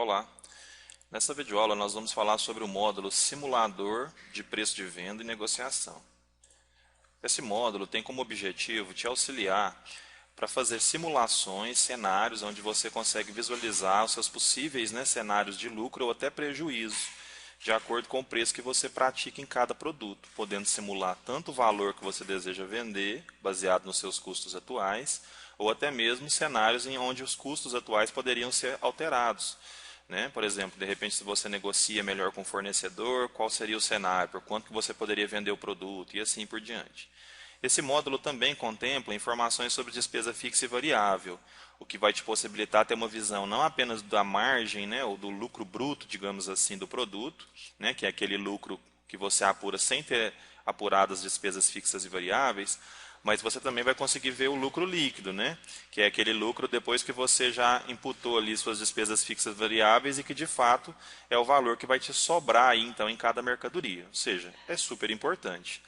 Olá, nessa videoaula nós vamos falar sobre o módulo Simulador de Preço de Venda e Negociação. Esse módulo tem como objetivo te auxiliar para fazer simulações, cenários onde você consegue visualizar os seus possíveis cenários de lucro ou até prejuízo, de acordo com o preço que você pratica em cada produto, podendo simular tanto o valor que você deseja vender, baseado nos seus custos atuais, ou até mesmo cenários em onde os custos atuais poderiam ser alterados. Por exemplo, de repente, se você negocia melhor com o fornecedor, qual seria o cenário, por quanto que você poderia vender o produto e assim por diante. Esse módulo também contempla informações sobre despesa fixa e variável, o que vai te possibilitar ter uma visão não apenas da margem, ou do lucro bruto, digamos assim, do produto, que é aquele lucro que você apura sem ter apurado as despesas fixas e variáveis, mas você também vai conseguir ver o lucro líquido, que é aquele lucro depois que você já imputou ali suas despesas fixas variáveis e que de fato é o valor que vai te sobrar aí, então, em cada mercadoria. Ou seja, é super importante.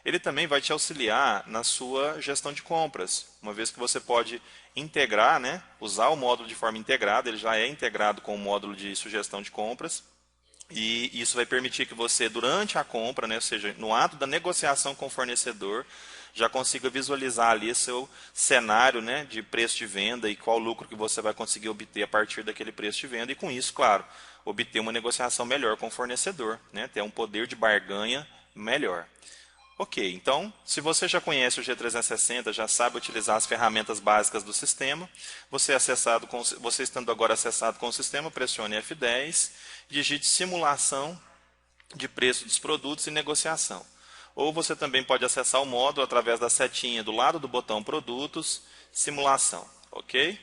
Ele também vai te auxiliar na sua gestão de compras, uma vez que você pode integrar, usar o módulo de forma integrada, ele já é integrado com o módulo de sugestão de compras, e isso vai permitir que você, durante a compra, ou seja, no ato da negociação com o fornecedor, já consiga visualizar ali seu cenário de preço de venda e qual lucro que você vai conseguir obter a partir daquele preço de venda, e com isso, claro, obter uma negociação melhor com o fornecedor, ter um poder de barganha melhor. Ok, então, se você já conhece o G360, já sabe utilizar as ferramentas básicas do sistema, você estando agora acessado com o sistema, pressione F10, digite simulação de preço dos produtos e negociação. Ou você também pode acessar o módulo através da setinha do lado do botão Produtos, Simulação. Ok?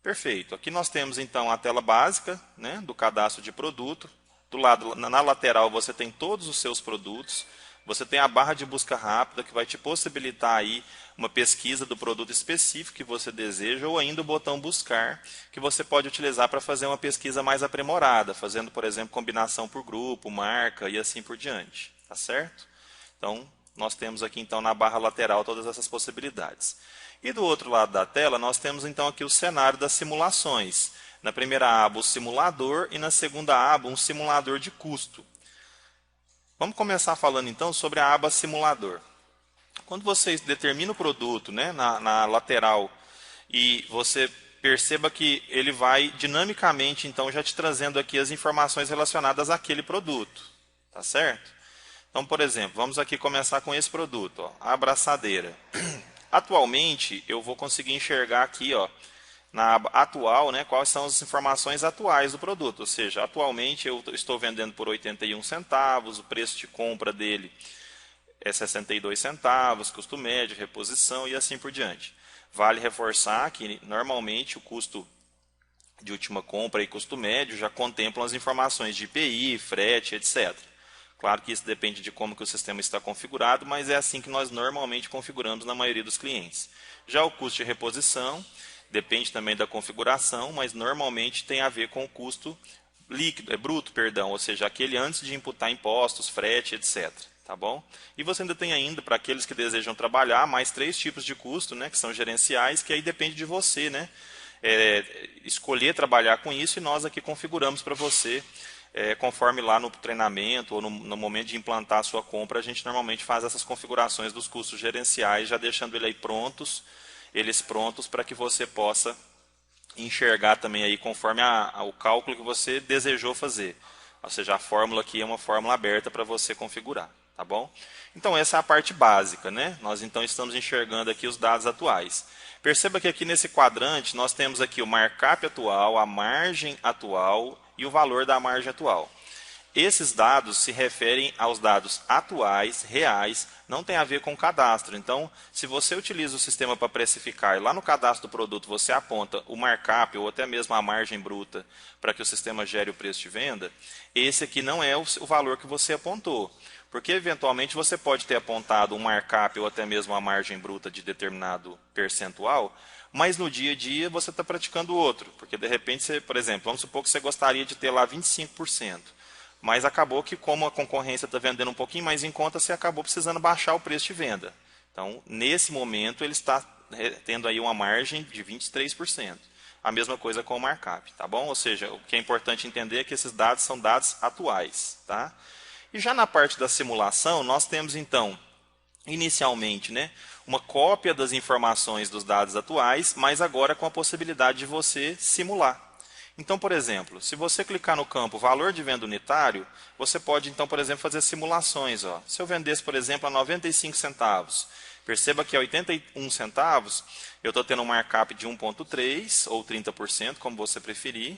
Perfeito. Aqui nós temos então a tela básica do cadastro de produto. Do lado, na lateral, você tem todos os seus produtos. Você tem a barra de busca rápida, que vai te possibilitar aí uma pesquisa do produto específico que você deseja, ou ainda o botão buscar, que você pode utilizar para fazer uma pesquisa mais aprimorada, fazendo, por exemplo, combinação por grupo, marca e assim por diante. Tá certo? Então, nós temos aqui então na barra lateral todas essas possibilidades. E do outro lado da tela, nós temos então aqui o cenário das simulações. Na primeira aba, o simulador, e na segunda aba, um simulador de custo. Vamos começar falando então sobre a aba simulador. Quando você determina o produto na lateral e você perceba que ele vai dinamicamente então já te trazendo aqui as informações relacionadas àquele produto. Tá certo? Então, por exemplo, vamos aqui começar com esse produto, a abraçadeira. Atualmente, eu vou conseguir enxergar aqui, na aba atual, quais são as informações atuais do produto. Ou seja, atualmente eu estou vendendo por 81 centavos, o preço de compra dele é 62 centavos, custo médio, reposição e assim por diante. Vale reforçar que normalmente o custo de última compra e custo médio já contemplam as informações de IPI, frete, etc. Claro que isso depende de como que o sistema está configurado, mas é assim que nós normalmente configuramos na maioria dos clientes. Já o custo de reposição depende também da configuração, mas normalmente tem a ver com o custo líquido, bruto, perdão, ou seja, aquele antes de imputar impostos, frete, etc. Tá bom? E você ainda tem para aqueles que desejam trabalhar, mais 3 tipos de custo, que são gerenciais, que aí depende de você, escolher trabalhar com isso, e nós aqui configuramos para você, conforme lá no treinamento ou no momento de implantar a sua compra, a gente normalmente faz essas configurações dos custos gerenciais, já deixando eles prontos para que você possa enxergar também aí conforme o cálculo que você desejou fazer. Ou seja, a fórmula aqui é uma fórmula aberta para você configurar. Tá bom? Então, essa é a parte básica. Nós então estamos enxergando aqui os dados atuais. Perceba que aqui nesse quadrante nós temos aqui o markup atual, a margem atual e o valor da margem atual. Esses dados se referem aos dados atuais, reais, não tem a ver com o cadastro. Então, se você utiliza o sistema para precificar e lá no cadastro do produto você aponta o markup ou até mesmo a margem bruta para que o sistema gere o preço de venda, esse aqui não é o valor que você apontou. Porque, eventualmente, você pode ter apontado um markup ou até mesmo a margem bruta de determinado percentual, mas no dia a dia você está praticando outro. Porque, de repente, por exemplo, vamos supor que você gostaria de ter lá 25%. Mas acabou que, como a concorrência está vendendo um pouquinho mais em conta, você acabou precisando baixar o preço de venda. Então, nesse momento, ele está tendo aí uma margem de 23%. A mesma coisa com o markup, tá bom? Ou seja, o que é importante entender é que esses dados são dados atuais, tá? E já na parte da simulação, nós temos então, inicialmente, né, uma cópia das informações dos dados atuais, mas agora com a possibilidade de você simular. Então, por exemplo, se você clicar no campo valor de venda unitário, você pode, então, por exemplo, fazer simulações. Ó. Se eu vendesse, por exemplo, a 95 centavos, perceba que a 81 centavos, eu estou tendo um markup de 1,3% ou 30%, como você preferir,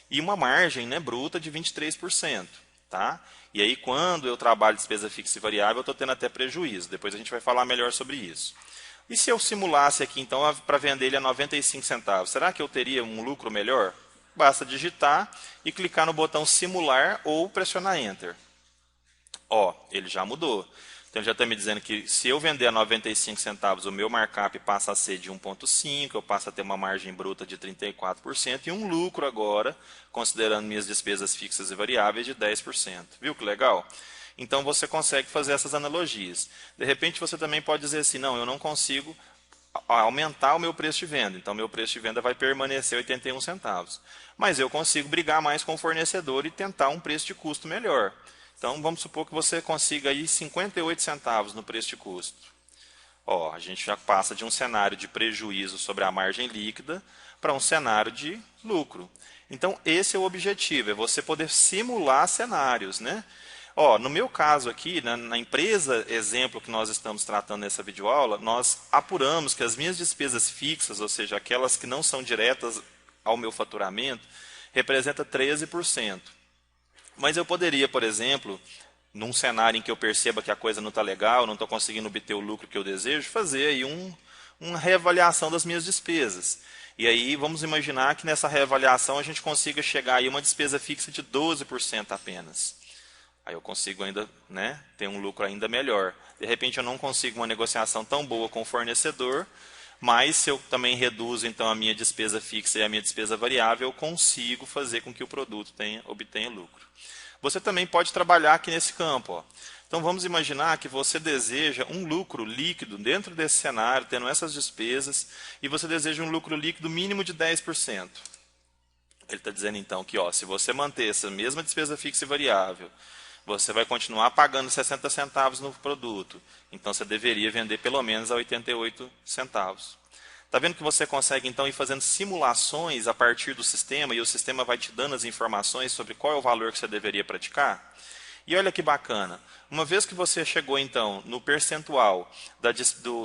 e uma margem, né, bruta de 23%. Tá? E aí, quando eu trabalho despesa fixa e variável, eu estou tendo até prejuízo. Depois a gente vai falar melhor sobre isso. E se eu simulasse aqui, então, para vender ele a 95 centavos, será que eu teria um lucro melhor? Basta digitar e clicar no botão simular ou pressionar Enter. Ó, ele já mudou. Então ele já está me dizendo que se eu vender a 95 centavos, o meu markup passa a ser de 1,5%, eu passo a ter uma margem bruta de 34% e um lucro agora, considerando minhas despesas fixas e variáveis, de 10%. Viu que legal? Então você consegue fazer essas analogias. De repente você também pode dizer assim, não, eu não consigo aumentar o meu preço de venda. Então, meu preço de venda vai permanecer 81 centavos. Mas eu consigo brigar mais com o fornecedor e tentar um preço de custo melhor. Então, vamos supor que você consiga aí 58 centavos no preço de custo. Ó, a gente já passa de um cenário de prejuízo sobre a margem líquida para um cenário de lucro. Então, esse é o objetivo, é você poder simular cenários, né? Ó, no meu caso aqui, na empresa exemplo que nós estamos tratando nessa videoaula, nós apuramos que as minhas despesas fixas, ou seja, aquelas que não são diretas ao meu faturamento, representa 13%. Mas eu poderia, por exemplo, num cenário em que eu perceba que a coisa não está legal, não estou conseguindo obter o lucro que eu desejo, fazer aí uma reavaliação das minhas despesas. E aí vamos imaginar que nessa reavaliação a gente consiga chegar aí a uma despesa fixa de 12% apenas. Aí eu consigo ainda, né, ter um lucro ainda melhor. De repente eu não consigo uma negociação tão boa com o fornecedor, mas se eu também reduzo então a minha despesa fixa e a minha despesa variável, eu consigo fazer com que o produto obtenha lucro. Você também pode trabalhar aqui nesse campo. Ó. Então vamos imaginar que você deseja um lucro líquido dentro desse cenário, tendo essas despesas, e você deseja um lucro líquido mínimo de 10%. Ele está dizendo então que ó, se você manter essa mesma despesa fixa e variável, você vai continuar pagando 60 centavos no produto. Então, você deveria vender pelo menos a 88 centavos. Está vendo que você consegue, então, ir fazendo simulações a partir do sistema e o sistema vai te dando as informações sobre qual é o valor que você deveria praticar? E olha que bacana. Uma vez que você chegou, então, no percentual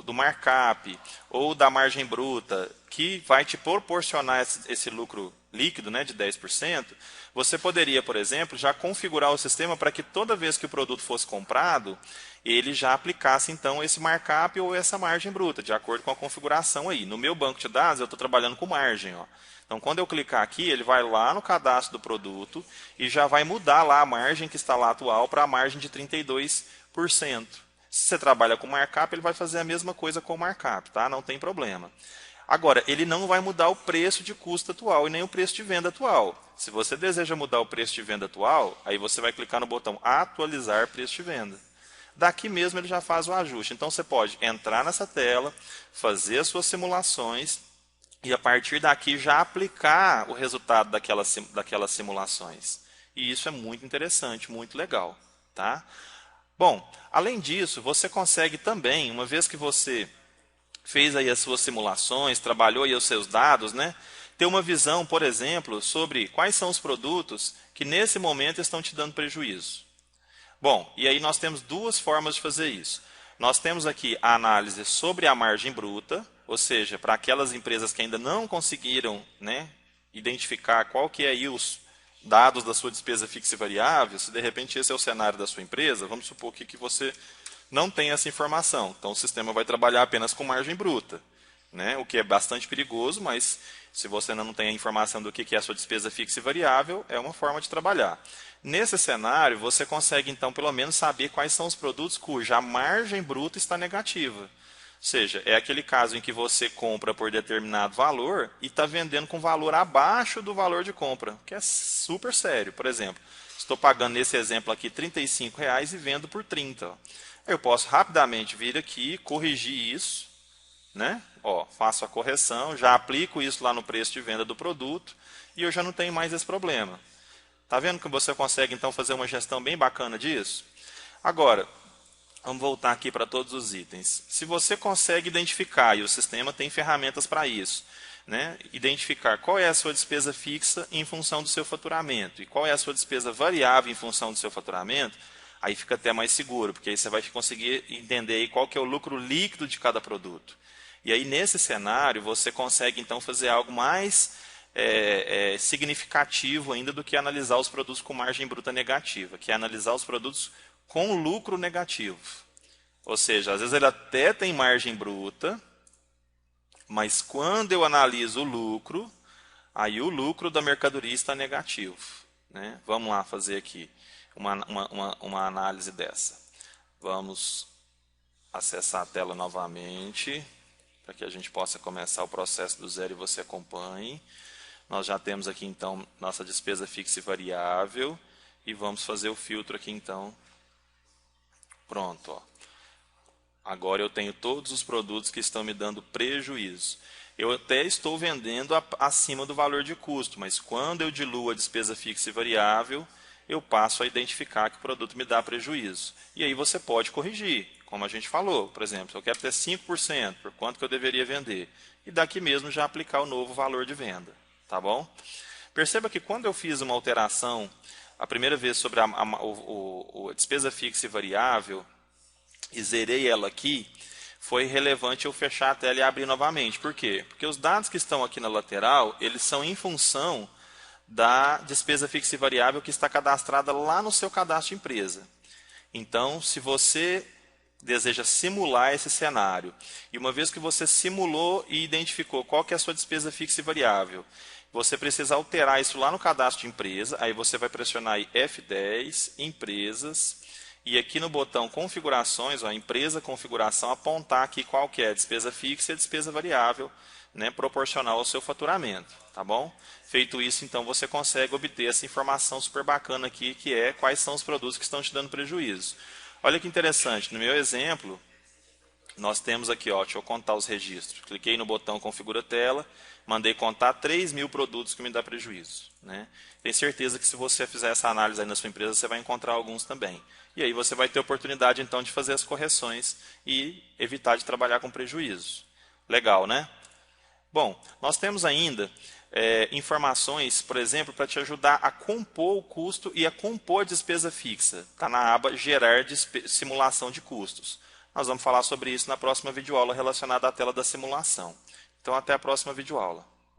do markup ou da margem bruta, que vai te proporcionar esse lucro líquido, né, de 10%, você poderia, por exemplo, já configurar o sistema para que toda vez que o produto fosse comprado, ele já aplicasse, então, esse markup ou essa margem bruta, de acordo com a configuração aí. No meu banco de dados, eu estou trabalhando com margem. Ó. Então, quando eu clicar aqui, ele vai lá no cadastro do produto e já vai mudar lá a margem que está lá atual para a margem de 32%. Se você trabalha com markup, ele vai fazer a mesma coisa com o markup, tá? Não tem problema. Agora, ele não vai mudar o preço de custo atual e nem o preço de venda atual. Se você deseja mudar o preço de venda atual, aí você vai clicar no botão atualizar preço de venda. Daqui mesmo ele já faz o ajuste. Então você pode entrar nessa tela, fazer as suas simulações e a partir daqui já aplicar o resultado daquelas simulações. E isso é muito interessante, muito legal. Tá? Bom, além disso, você consegue também, uma vez que você fez aí as suas simulações, trabalhou aí os seus dados, né? Ter uma visão, por exemplo, sobre quais são os produtos que nesse momento estão te dando prejuízo. Bom, e aí nós temos duas formas de fazer isso. Nós temos aqui a análise sobre a margem bruta, ou seja, para aquelas empresas que ainda não conseguiram, né, identificar qual que é aí os dados da sua despesa fixa e variável, se de repente esse é o cenário da sua empresa, vamos supor que você não tem essa informação. Então, o sistema vai trabalhar apenas com margem bruta, né? O que é bastante perigoso, mas se você não tem a informação do que é a sua despesa fixa e variável, é uma forma de trabalhar. Nesse cenário, você consegue, então, pelo menos saber quais são os produtos cuja margem bruta está negativa. Ou seja, é aquele caso em que você compra por determinado valor e está vendendo com valor abaixo do valor de compra, que é super sério. Por exemplo, estou pagando nesse exemplo aqui R$35 e vendo por 30. Eu posso rapidamente vir aqui, corrigir isso, né? Ó, faço a correção, já aplico isso lá no preço de venda do produto e eu já não tenho mais esse problema. Tá vendo que você consegue então fazer uma gestão bem bacana disso? Agora, vamos voltar aqui para todos os itens. Se você consegue identificar, e o sistema tem ferramentas para isso, né? Identificar qual é a sua despesa fixa em função do seu faturamento e qual é a sua despesa variável em função do seu faturamento, aí fica até mais seguro, porque aí você vai conseguir entender aí qual que é o lucro líquido de cada produto. E aí, nesse cenário, você consegue então fazer algo mais significativo ainda do que analisar os produtos com margem bruta negativa, que é analisar os produtos com lucro negativo. Ou seja, às vezes ele até tem margem bruta, mas quando eu analiso o lucro, aí o lucro da mercadoria está negativo, né? Vamos lá fazer aqui uma análise dessa. Vamos acessar a tela novamente, para que a gente possa começar o processo do zero e você acompanhe. Nós já temos aqui então nossa despesa fixa e variável, e vamos fazer o filtro aqui então. Pronto, ó. Agora eu tenho todos os produtos que estão me dando prejuízo. Eu até estou vendendo acima do valor de custo, mas quando eu diluo a despesa fixa e variável, eu passo a identificar que o produto me dá prejuízo. E aí você pode corrigir, como a gente falou. Por exemplo, eu quero ter 5%, por quanto que eu deveria vender? E daqui mesmo já aplicar o novo valor de venda. Tá bom? Perceba que quando eu fiz uma alteração, a primeira vez sobre a despesa fixa e variável, e zerei ela aqui, foi relevante eu fechar a tela e abrir novamente. Por quê? Porque os dados que estão aqui na lateral, eles são em função da despesa fixa e variável que está cadastrada lá no seu cadastro de empresa. Então, se você deseja simular esse cenário, e uma vez que você simulou e identificou qual que é a sua despesa fixa e variável, você precisa alterar isso lá no cadastro de empresa, aí você vai pressionar aí F10, empresas, e aqui no botão configurações, ó, empresa configuração, apontar aqui qual que é a despesa fixa e a despesa variável, né, proporcional ao seu faturamento, tá bom? Feito isso, então você consegue obter essa informação super bacana aqui, que é quais são os produtos que estão te dando prejuízo. Olha que interessante, no meu exemplo, nós temos aqui, ó, deixa eu contar os registros. Cliquei no botão configura tela, mandei contar 3.000 produtos que me dá prejuízo, né? Tenho certeza que se você fizer essa análise aí na sua empresa, você vai encontrar alguns também. E aí você vai ter oportunidade então de fazer as correções e evitar de trabalhar com prejuízo. Legal, né? Bom, nós temos ainda informações, por exemplo, para te ajudar a compor o custo e a compor a despesa fixa. Está na aba gerar simulação de custos. Nós vamos falar sobre isso na próxima videoaula relacionada à tela da simulação. Então, até a próxima videoaula.